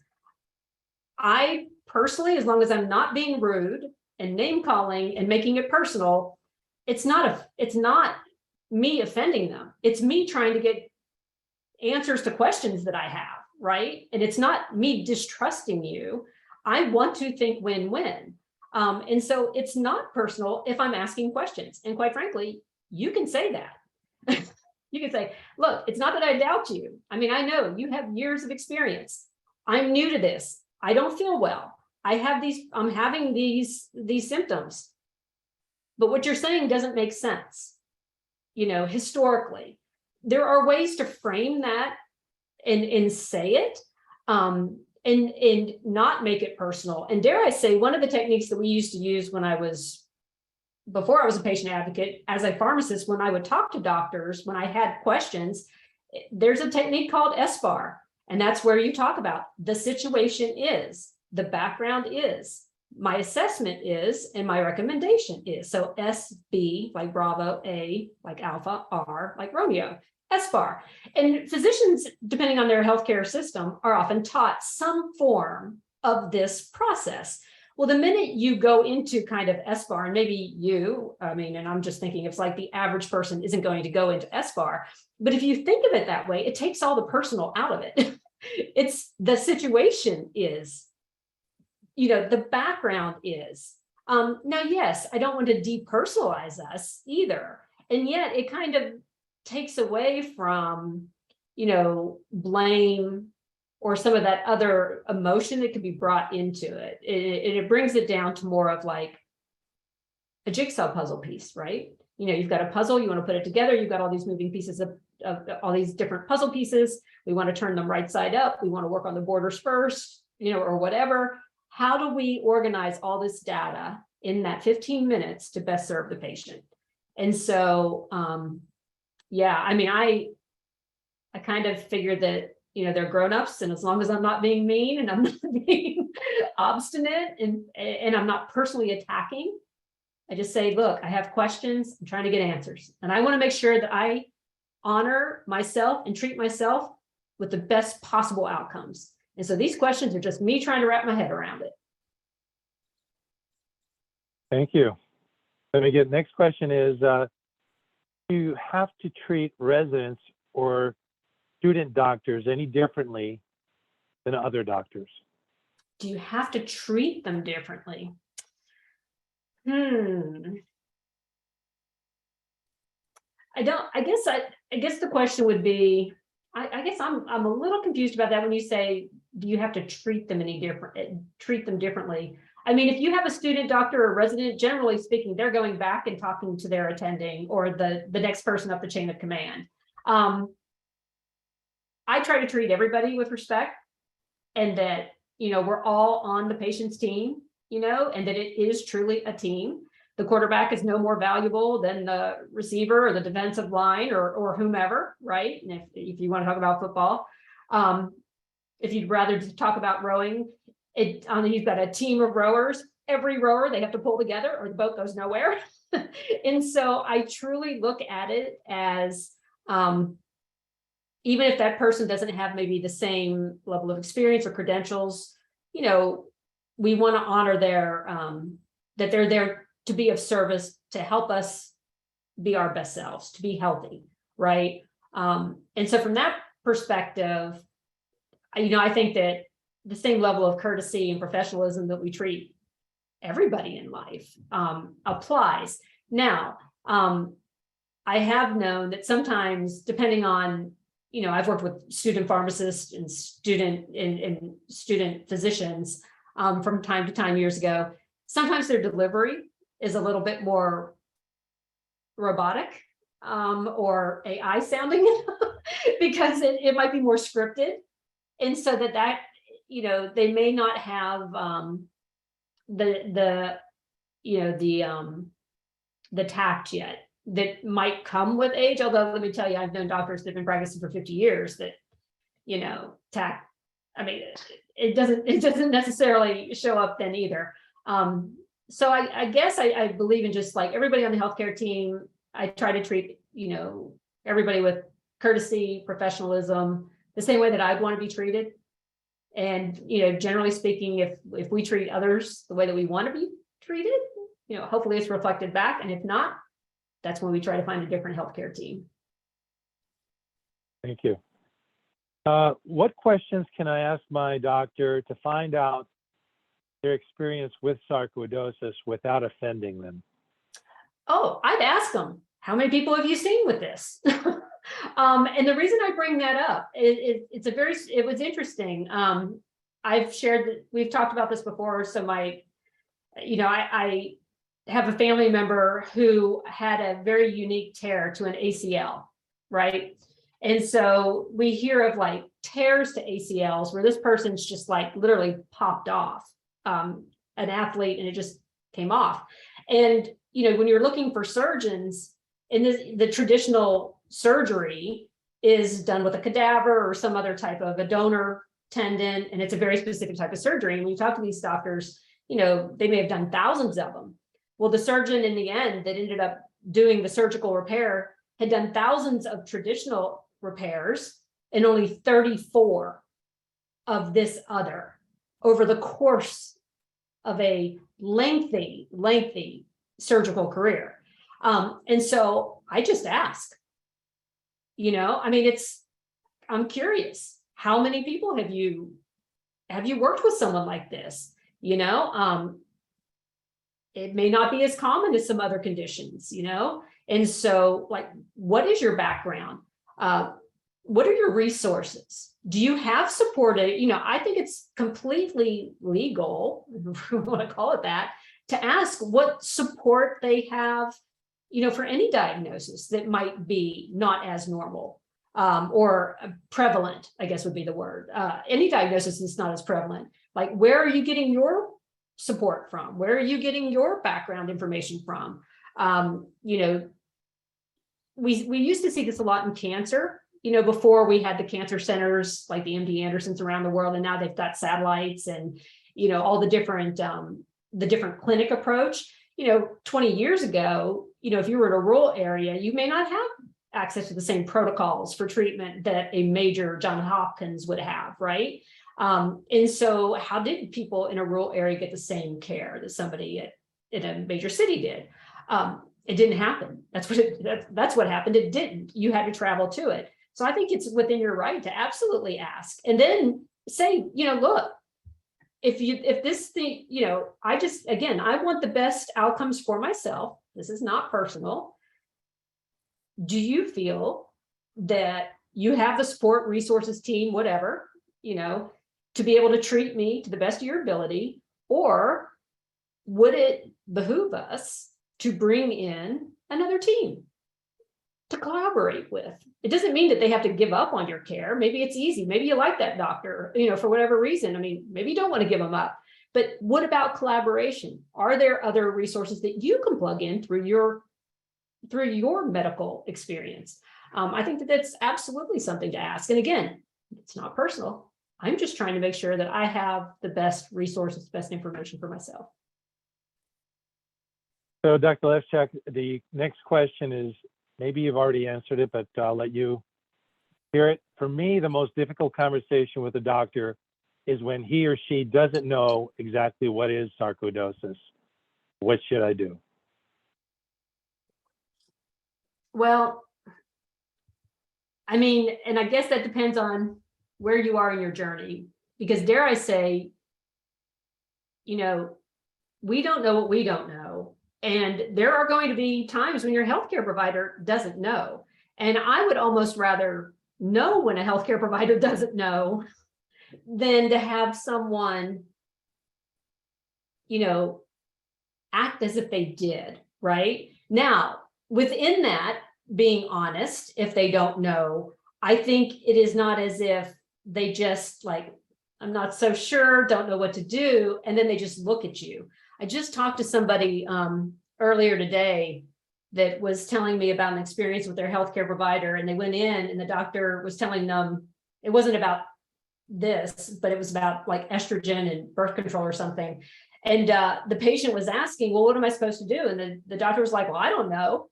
I personally, as long as I'm not being rude and name calling and making it personal, it's not me offending them. It's me trying to get answers to questions that I have, right? And it's not me distrusting you. I want to think win-win. And so it's not personal if I'm asking questions. And quite frankly, you can say that. You can say, look, it's not that I doubt you. I know you have years of experience. I'm new to this. I don't feel well. I'm having these symptoms, but what you're saying doesn't make sense. Historically, there are ways to frame that and say it, and not make it personal. And dare I say, one of the techniques that we used to use before I was a patient advocate, as a pharmacist, when I would talk to doctors, when I had questions, there's a technique called SBAR. And that's where you talk about the situation is, the background is, my assessment is, and my recommendation is. So SB, like Bravo, A, like Alpha, R, like Romeo, SBAR. And physicians, depending on their healthcare system, are often taught some form of this process. Well, the minute you go into kind of SBAR, and maybe and I'm just thinking it's like the average person isn't going to go into SBAR, but if you think of it that way, it takes all the personal out of it. It's the situation is, the background is. Now, yes, I don't want to depersonalize us either. And yet it kind of takes away from, blame or some of that other emotion that could be brought into it. It brings it down to more of like a jigsaw puzzle piece, right? You've got a puzzle, you want to put it together, you've got all these moving pieces of all these different puzzle pieces. We want to turn them right side up. We want to work on the borders first, or whatever. how do we organize all this data in that 15 minutes to best serve the patient? And so, yeah, I mean, I kind of figured that, you know, they're grown-ups, and as long as I'm not being mean and I'm not being obstinate and I'm not personally attacking, I just say, look, I have questions, I'm trying to get answers. And I want to make sure that I honor myself and treat myself with the best possible outcomes. And so these questions are just me trying to wrap my head around it. Thank you. Let me get, next question is, do you have to treat residents or student doctors any differently than other doctors? Do you have to treat them differently? I guess the question would be, I guess I'm a little confused about that when you say, do you have to treat them differently? I mean, if you have a student doctor or resident, generally speaking, they're going back and talking to their attending or the next person up the chain of command. I try to treat everybody with respect, and that, you know, we're all on the patient's team, you know, and that it is truly a team. The quarterback is no more valuable than the receiver or the defensive line or whomever, right? And if you want to talk about football, if you'd rather talk about rowing, you've got a team of rowers. Every rower, they have to pull together or the boat goes nowhere. And so I truly look at it as, even if that person doesn't have maybe the same level of experience or credentials, you know, we want to honor their, that they're there to be of service, to help us be our best selves, to be healthy, right? And so from that perspective, you know, I think that the same level of courtesy and professionalism that we treat everybody in life applies. Now, I have known that sometimes, depending on, you know, I've worked with student pharmacists and student physicians from time to time years ago. Sometimes their delivery is a little bit more robotic or AI sounding because it might be more scripted. And so that, you know, they may not have the tact yet that might come with age. Although let me tell you, I've known doctors that have been practicing for 50 years that, you know, tact, I mean, it doesn't necessarily show up then either. So I guess I believe in just like everybody on the healthcare team, I try to treat, you know, everybody with courtesy, professionalism, the same way that I'd want to be treated. And, you know, generally speaking, if we treat others the way that we want to be treated, you know, hopefully it's reflected back. And if not, that's when we try to find a different healthcare team. Thank you. What questions can I ask my doctor to find out their experience with sarcoidosis without offending them? Oh, I'd ask them, how many people have you seen with this? And the reason I bring that up, it was interesting. I've shared that we've talked about this before. So I have a family member who had a very unique tear to an ACL, right? And so we hear of like tears to ACLs where this person's just like literally popped off, an athlete, and it just came off. And, you know, when you're looking for surgeons, in the traditional surgery is done with a cadaver or some other type of a donor tendon, and it's a very specific type of surgery. And when you talk to these doctors, you know, they may have done thousands of them. Well, the surgeon in the end that ended up doing the surgical repair had done thousands of traditional repairs and only 34 of this other over the course of a lengthy surgical career. And so I just ask, you know, I mean, I'm curious, how many people have you worked with someone like this? You know, it may not be as common as some other conditions, you know? And so like, what is your background? What are your resources? Do you have support? You know, I think it's completely legal, if we want to call it that, to ask what support they have, you know, for any diagnosis that might be not as normal. or prevalent, I guess would be the word. Any diagnosis is not as prevalent. Like, where are you getting your support from? Where are you getting your background information from? You know, we used to see this a lot in cancer, you know, before we had the cancer centers like the MD Andersons around the world, and now they've got satellites and, you know, all the different clinic approach. You know, 20 years ago, you know, if you were in a rural area, you may not have access to the same protocols for treatment that a major Johns Hopkins would have, right? And so how did people in a rural area get the same care that somebody in a major city did? It didn't happen. That's what happened. It didn't. You had to travel to it. So I think it's within your right to absolutely ask, and then say, you know, look, if this thing, you know, I want the best outcomes for myself. This is not personal. Do you feel that you have the support, resources, team, whatever, you know, to be able to treat me to the best of your ability? Or would it behoove us to bring in another team to collaborate with? It doesn't mean that they have to give up on your care. Maybe it's easy. Maybe you like that doctor, you know, for whatever reason. I mean, maybe you don't want to give them up. But what about collaboration? Are there other resources that you can plug in through your medical experience? I think that that's absolutely something to ask. And again, it's not personal. I'm just trying to make sure that I have the best resources, best information for myself. So Dr. Leschak, the next question is, maybe you've already answered it, but I'll let you hear it. For me, the most difficult conversation with a doctor is when he or she doesn't know exactly what is sarcoidosis. What should I do? Well, I mean, and I guess that depends on where you are in your journey, because dare I say, you know, we don't know what we don't know. And there are going to be times when your healthcare provider doesn't know. And I would almost rather know when a healthcare provider doesn't know than to have someone, you know, act as if they did, right? Now, within that, being honest, if they don't know, I think it is not as if they just like, I'm not so sure, don't know what to do, and then they just look at you. I just talked to somebody earlier today that was telling me about an experience with their healthcare provider, and they went in and the doctor was telling them it wasn't about this, but it was about like estrogen and birth control or something. And the patient was asking, well, what am I supposed to do? And the doctor was like, well, I don't know.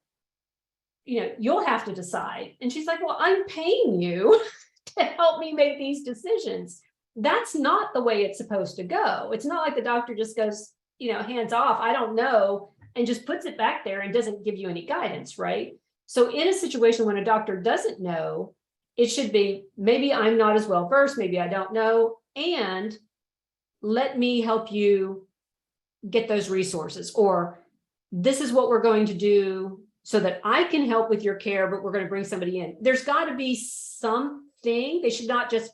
You know, you'll have to decide. And she's like, well, I'm paying you to help me make these decisions. That's not the way it's supposed to go. It's not like the doctor just goes, you know, hands off, I don't know, and just puts it back there and doesn't give you any guidance, right? So in a situation when a doctor doesn't know, it should be, maybe I'm not as well versed, maybe I don't know, and let me help you get those resources, or this is what we're going to do so that I can help with your care, but we're going to bring somebody in. There's got to be something. They should not just,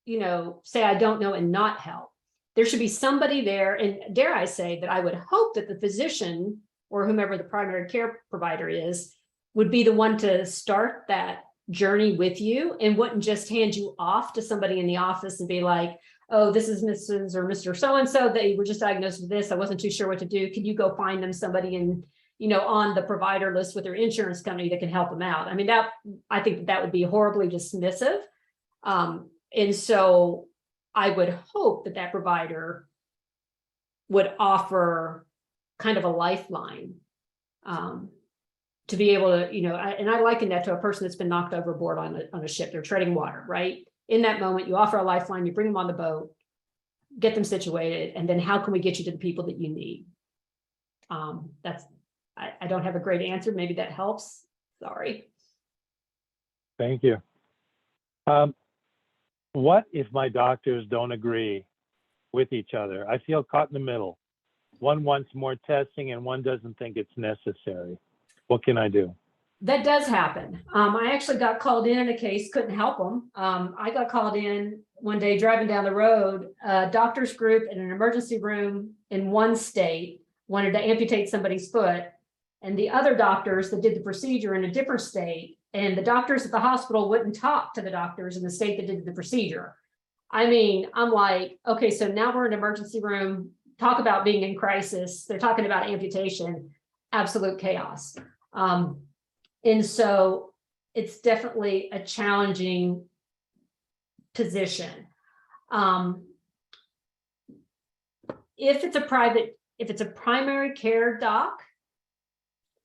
you know, say, I don't know and not help. There should be somebody there. And dare I say that I would hope that the physician or whomever the primary care provider is would be the one to start that journey with you and wouldn't just hand you off to somebody in the office and be like, oh, this is Mrs. or Mr. So-and-so, they were just diagnosed with this. I wasn't too sure what to do. Can you go find them somebody in, you know, on the provider list with their insurance company that can help them out? I mean, I think that would be horribly dismissive. And so I would hope that that provider would offer kind of a lifeline to be able to, you know, and I liken that to a person that's been knocked overboard on a ship. They're treading water, right? In that moment, you offer a lifeline, you bring them on the boat, get them situated, and then how can we get you to the people that you need? I don't have a great answer. Maybe that helps. Sorry. Thank you. What if my doctors don't agree with each other? I feel caught in the middle. One wants more testing and one doesn't think it's necessary. What can I do? That does happen. I actually got called in a case, couldn't help them. I got called in one day driving down the road, a doctor's group in an emergency room in one state wanted to amputate somebody's foot, and the other doctors that did the procedure in a different state and the doctors at the hospital wouldn't talk to the doctors in the state that did the procedure. I mean, I'm like, okay, so now we're in an emergency room, talk about being in crisis. They're talking about amputation, absolute chaos. And so it's definitely a challenging position. If it's a primary care doc,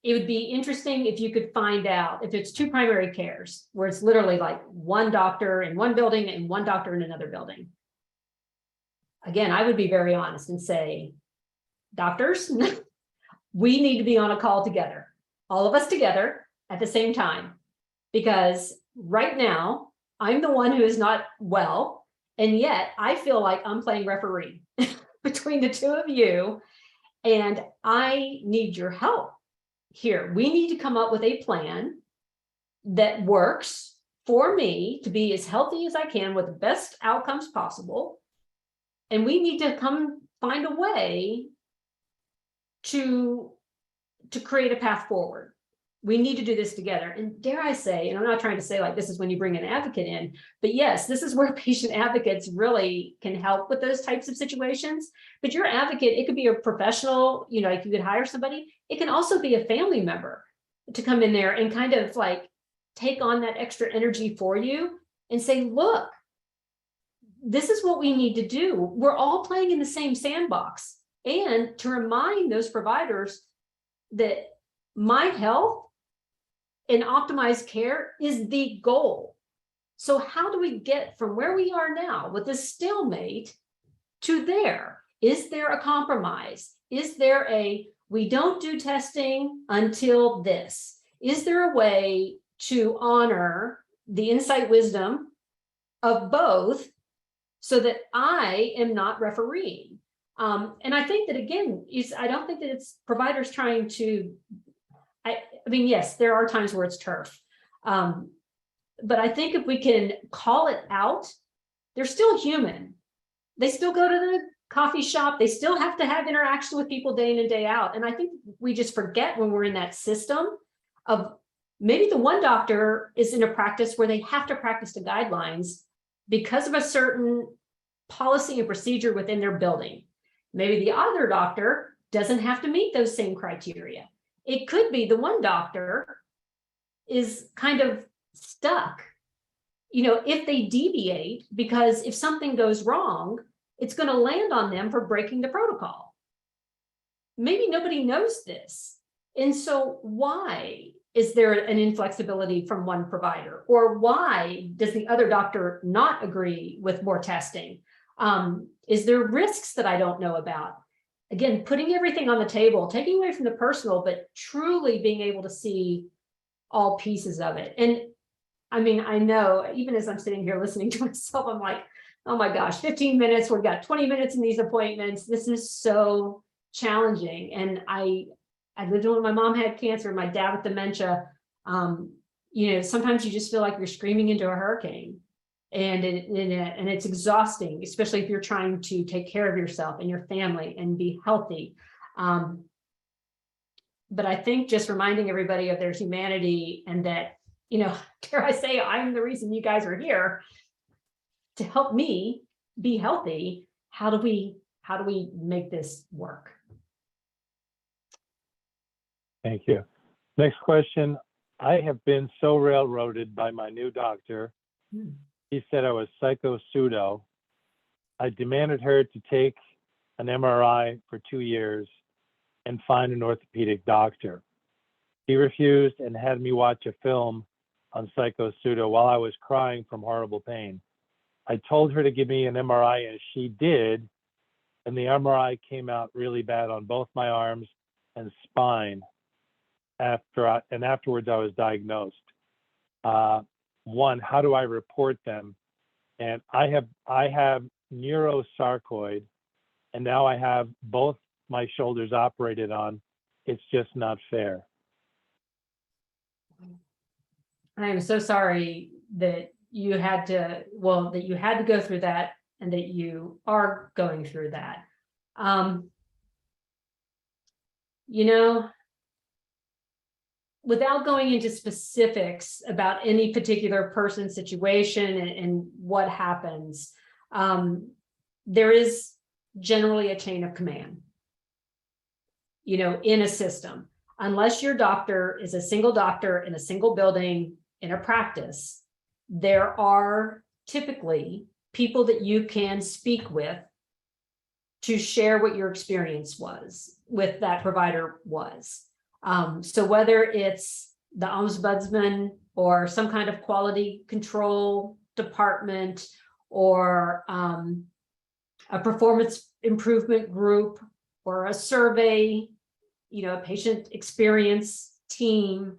it would be interesting if you could find out if it's two primary cares where it's literally like one doctor in one building and one doctor in another building. Again, I would be very honest and say, doctors, we need to be on a call together, all of us together at the same time, because right now I'm the one who is not well, and yet I feel like I'm playing referee between the two of you, and I need your help here. We need to come up with a plan that works for me to be as healthy as I can with the best outcomes possible. And we need to come find a way to create a path forward. We need to do this together. And dare I say, and I'm not trying to say like this is when you bring an advocate in, but yes, this is where patient advocates really can help with those types of situations. But your advocate, it could be a professional, you know, like you could hire somebody. It can also be a family member to come in there and kind of like take on that extra energy for you and say, look, this is what we need to do. We're all playing in the same sandbox. And to remind those providers that my health and optimized care is the goal. So how do we get from where we are now with this stalemate to there? Is there a compromise? Is there we don't do testing until this? Is there a way to honor the insight wisdom of both so that I am not refereeing? And I think that, again, I don't think that it's providers trying to, I mean, yes, there are times where it's turf. But I think if we can call it out, they're still human. They still go to the coffee shop. They still have to have interaction with people day in and day out. And I think we just forget when we're in that system of maybe the one doctor is in a practice where they have to practice the guidelines because of a certain policy and procedure within their building. Maybe the other doctor doesn't have to meet those same criteria. It could be the one doctor is kind of stuck, you know, if they deviate, because if something goes wrong, it's going to land on them for breaking the protocol. Maybe nobody knows this. And so why is there an inflexibility from one provider? Or why does the other doctor not agree with more testing? Is there risks that I don't know about? Again, putting everything on the table, taking away from the personal, but truly being able to see all pieces of it. And I mean, I know even as I'm sitting here listening to myself, I'm like, oh my gosh, 15 minutes, we've got 20 minutes in these appointments. This is so challenging. And I lived when my mom had cancer, my dad with dementia. You know, sometimes you just feel like you're screaming into a hurricane. And it's exhausting, especially if you're trying to take care of yourself and your family and be healthy. But I think just reminding everybody of their humanity and that, you know, dare I say, I'm the reason you guys are here to help me be healthy. How do we make this work? Thank you. Next question. I have been so railroaded by my new doctor. He said I was psycho-pseudo. I demanded her to take an MRI for 2 years and find an orthopedic doctor. He refused and had me watch a film on psycho-pseudo while I was crying from horrible pain. I told her to give me an MRI and she did, and the MRI came out really bad on both my arms and spine. Afterwards I was diagnosed. One, how do I report them? And I have neurosarcoid, and now I have both my shoulders operated on. It's just not fair. I am so sorry that you had to, that you had to go through that and that you are going through that. You know, without going into specifics about any particular person's situation and what happens, there is generally a chain of command, in a system. Unless your doctor is a single doctor in a single building in a practice, there are typically people that you can speak with to share what your experience was with that provider was. So whether it's the ombudsman or some kind of quality control department or a performance improvement group or a survey, a patient experience team,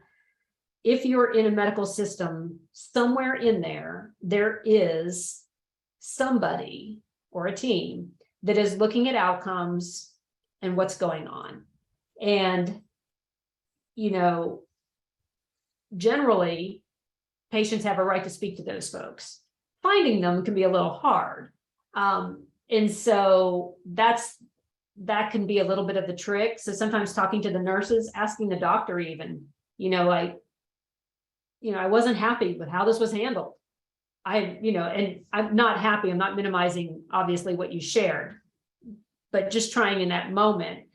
if you're in a medical system, somewhere in there, there is somebody or a team that is looking at outcomes and what's going on. And, generally, patients have a right to speak to those folks. Finding them can be a little hard. And so that can be a little bit of the trick. So sometimes talking to the nurses, asking the doctor even, I wasn't happy with how this was handled. And I'm not happy. I'm not minimizing, obviously, what you shared, but just trying in that moment,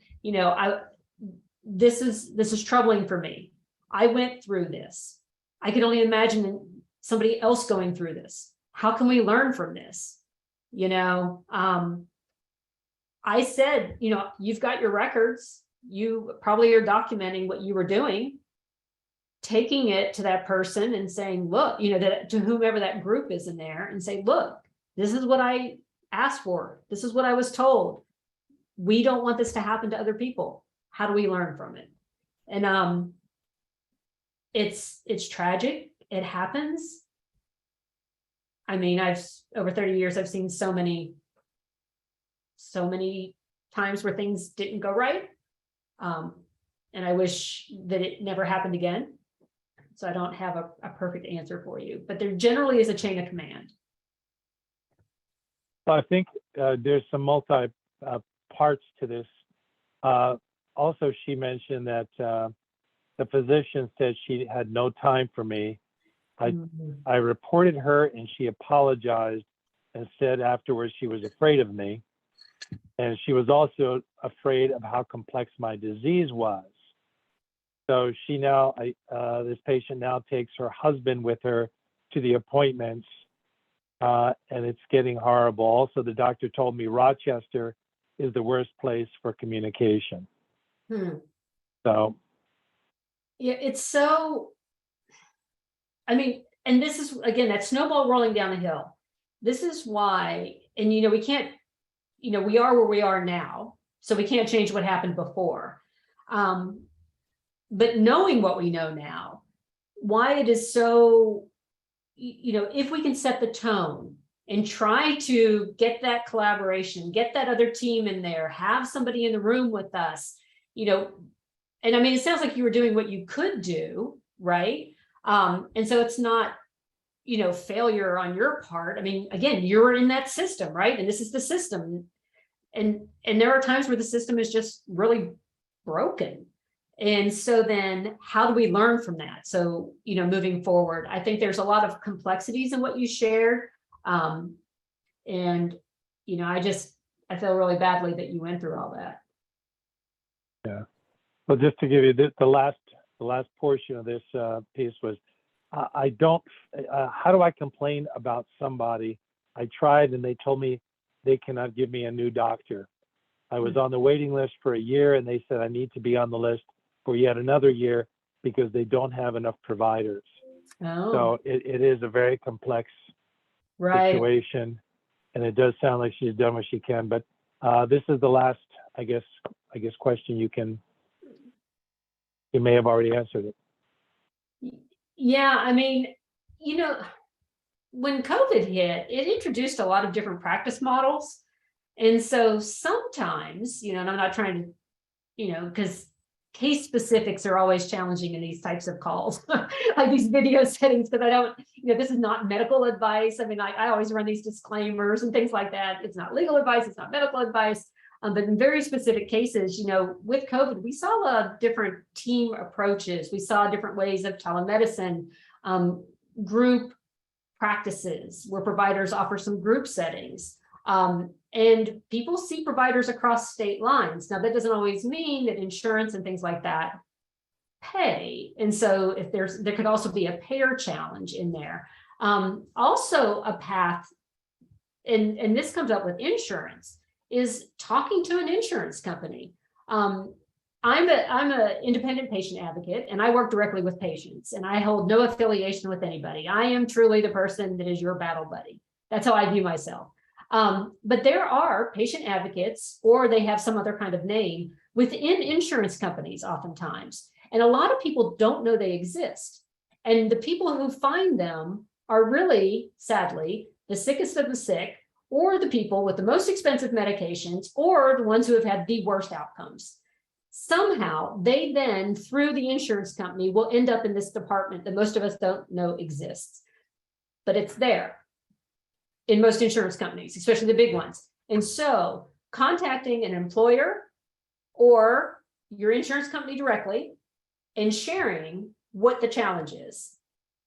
this is troubling for me. I went through this. I can only imagine somebody else going through this. How can we learn from this? I said, you've got your records. You probably are documenting what you were doing, taking it to that person and saying, look, that to whomever that group is in there and say, look, this is what I asked for. This is what I was told. We don't want this to happen to other people. How do we learn from it? And it's tragic. It happens. I mean, over 30 years, I've seen so many times where things didn't go right. And I wish that it never happened again. So I don't have a perfect answer for you, but there generally is a chain of command. I think there's some multi parts to this. Also, she mentioned that the physician said she had no time for me. I reported her and she apologized and said afterwards she was afraid of me. And she was also afraid of how complex my disease was. So she now, this patient now takes her husband with her to the appointments, and it's getting horrible. Also, the doctor told me Rochester is the worst place for communication. So. Yeah, it's so, and this is, again, that snowball rolling down the hill. This is why, and we can't, we are where we are now, so we can't change what happened before. But knowing what we know now, why it is so, if we can set the tone and try to get that collaboration, get that other team in there, have somebody in the room with us, and it sounds like you were doing what you could do, right? And so it's not, failure on your part. Again, you're in that system, right? And this is the system. And there are times where the system is just really broken. And so then how do we learn from that? So, moving forward, I think there's a lot of complexities in what you shared. And, I feel really badly that you went through all that. Yeah. Well, just to give you the last portion of this piece was, I don't, how do I complain about somebody? I tried and they told me they cannot give me a new doctor. I was on the waiting list for a year and they said I need to be on the list for yet another year because they don't have enough providers. Oh. So it is a very complex situation, and it does sound like she's done what she can. But this is the last, I guess question you may have already answered it. Yeah, when COVID hit, it introduced a lot of different practice models. And so sometimes, and I'm not trying to, because case specifics are always challenging in these types of calls, like these video settings, because I don't, this is not medical advice. I always run these disclaimers and things like that. It's not legal advice. It's not medical advice. But in very specific cases, with COVID, we saw a lot of different team approaches. We saw different ways of telemedicine, group practices where providers offer some group settings. And people see providers across state lines. Now, that doesn't always mean that insurance and things like that pay. And so if there could also be a payer challenge in there. Also a path, and this comes up with insurance, is talking to an insurance company. I'm a independent patient advocate, and I work directly with patients, and I hold no affiliation with anybody. I am truly the person that is your battle buddy. That's how I view myself. But there are patient advocates, or they have some other kind of name within insurance companies oftentimes. And a lot of people don't know they exist. And the people who find them are really, sadly, the sickest of the sick, or the people with the most expensive medications, or the ones who have had the worst outcomes. Somehow they then, through the insurance company, will end up in this department that most of us don't know exists. But it's there in most insurance companies, especially the big ones. And so contacting an employer or your insurance company directly and sharing what the challenge is,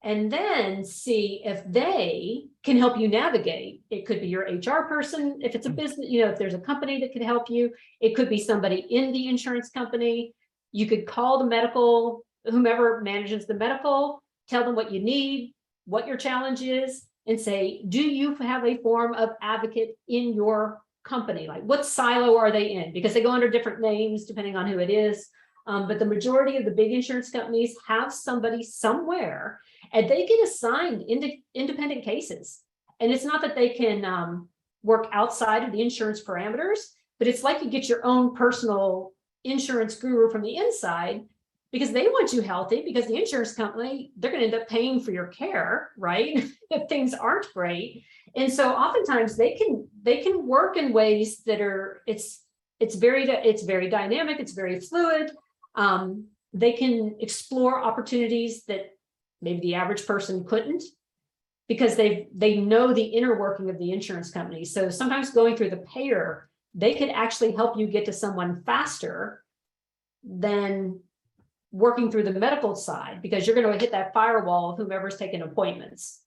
and then see if they can help you navigate. It could be your HR person, if it's a business, if there's a company that could help you. It could be somebody in the insurance company. You could call the medical, whomever manages the medical, tell them what you need, what your challenge is, and say, do you have a form of advocate in your company? Like, what silo are they in? Because they go under different names depending on who it is. But the majority of the big insurance companies have somebody somewhere, and they get assigned independent cases. And it's not that they can work outside of the insurance parameters, but it's like you get your own personal insurance guru from the inside, because they want you healthy, because the insurance company, they're going to end up paying for your care, right? If things aren't great. And so oftentimes they can work in ways that are, it's very dynamic, it's very fluid. They can explore opportunities that maybe the average person couldn't, because they know the inner working of the insurance company. So sometimes going through the payer, they could actually help you get to someone faster than working through the medical side, because you're going to hit that firewall of whomever's taking appointments.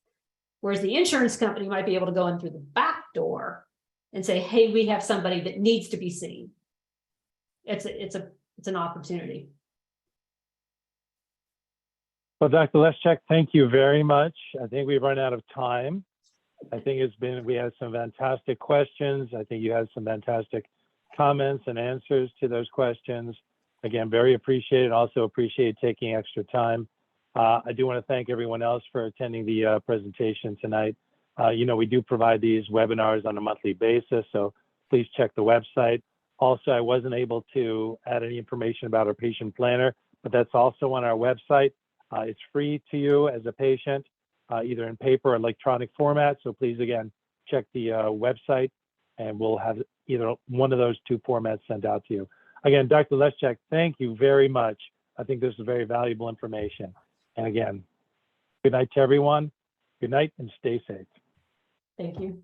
Whereas the insurance company might be able to go in through the back door and say, hey, we have somebody that needs to be seen. It's an opportunity. Well, Dr. Leschak, thank you very much. I think we've run out of time. I think we had some fantastic questions. I think you had some fantastic comments and answers to those questions. Again, very appreciated. Also appreciate taking extra time. I do want to thank everyone else for attending the presentation tonight. We do provide these webinars on a monthly basis, so please check the website. Also, I wasn't able to add any information about our patient planner, but that's also on our website. It's free to you as a patient, either in paper or electronic format. So please, again, check the website, and we'll have either one of those two formats sent out to you. Again, Dr. Leschak, thank you very much. I think this is very valuable information. And again, good night to everyone. Good night and stay safe. Thank you.